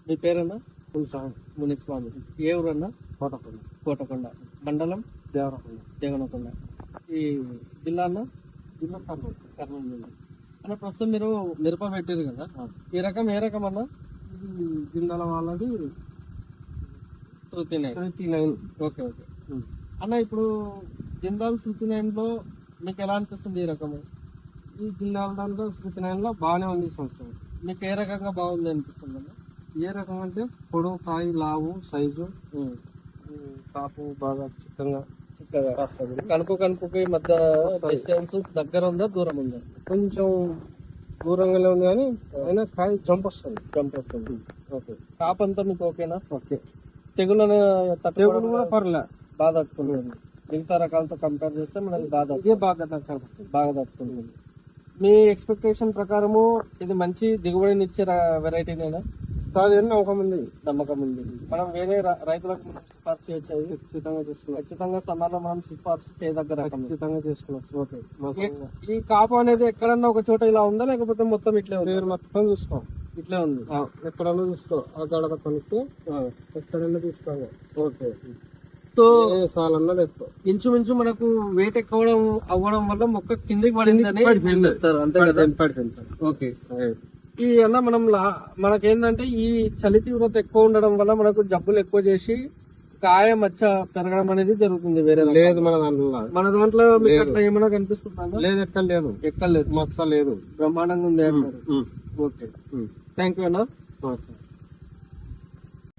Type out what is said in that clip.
మీ పేరన్నా? మునిస్వామి. ఏ ఊరన్నా? కోటకొండ. మండలం? దేవనకొండ. ఈ జిల్లా అన్న? కర్నూలు జిల్లా. అన్న ప్రస్తుతం మీరు మిరప పెట్టారు కదా, ఈ రకం ఏ రకం అన్న? జిందాల వాళ్ళది శృతి 9. ఓకే ఓకే అన్న, ఇప్పుడు జిందాల్ శృతి 9 లో మీకు ఎలా అనిపిస్తుంది ఈ రకము? ఈ జిందాల దాంట్లో శృతి 9 లో బాగానే ఉంది ఈ సంవత్సరం. మీకు ఏ రకంగా బాగుంది అనిపిస్తుంది అన్న? ఏ రకం అంటే పొడవు, కాయ, లావు, సైజు, కాపు బాగా చిక్కగా వస్తుంది. కనుపుకి మధ్య డిస్టెన్స్ దగ్గర ఉందా దూరం ఉందా? కొంచెం దూరంగానే ఉంది కానీ అయినా కాయ జంప్ వస్తుంది. ఓకే. కాపు అంతా మీకు ఓకేనా? ఓకే. తెగులను తెగులు కూడా పర్లే, బాగా తట్టుకుంటుంది. మిగతా రకాలతో కంపేర్ చేస్తే మనకి ఇదే బాగా తట్టుకుంటుంది. మీ ఎక్స్పెక్టేషన్ ప్రకారము ఇది మంచి దిగుబడిని ఇచ్చే వెరైటీనేనా? నమ్మకం ఉంది. మనం వేరే రైతులకు మనం సిఫార్సు చేయొచ్చు. ఖచ్చితంగా సన్నాలో మనం సిఫార్సు చేయదగ్గ రకం చేసుకోవచ్చు. ఓకే. ఈ కాపు అనేది ఎక్కడన్నా ఒక చోట ఇలా ఉందా, లేకపోతే మొత్తం ఇట్లే ఉంది? మొత్తం చూసుకో, ఇట్లే ఉంది. ఎక్కడన్నా చూసుకో, అక్కడ కొనుక్కో, ఎక్కడన్నా తీసుకోవాలి. ఓకే. సో సాలన్నా తెచ్చుకో. ఇంచుమించు మనకు వెయిట్ ఎక్కువ అవ్వడం వల్ల మొక్క కిందికి పడిందని చెప్తారు, అంతే కదా? ఓకే. ఈ అన్న మనకేంటంటే ఈ చలి తీవ్రత ఎక్కువ ఉండడం వల్ల మనకు జబ్బులు ఎక్కువ చేసి కాయ మచ్చ పెరగడం అనేది జరుగుతుంది. వేరే లేదు మన దాంట్లో మీకు అట్లా ఏమైనా కనిపిస్తుందా? లేదు, ఎక్కలేదు, మచ్చ లేదు, బ్రహ్మాండంగా ఉంది అంటారు. ఓకే, థ్యాంక్ యూ అన్న.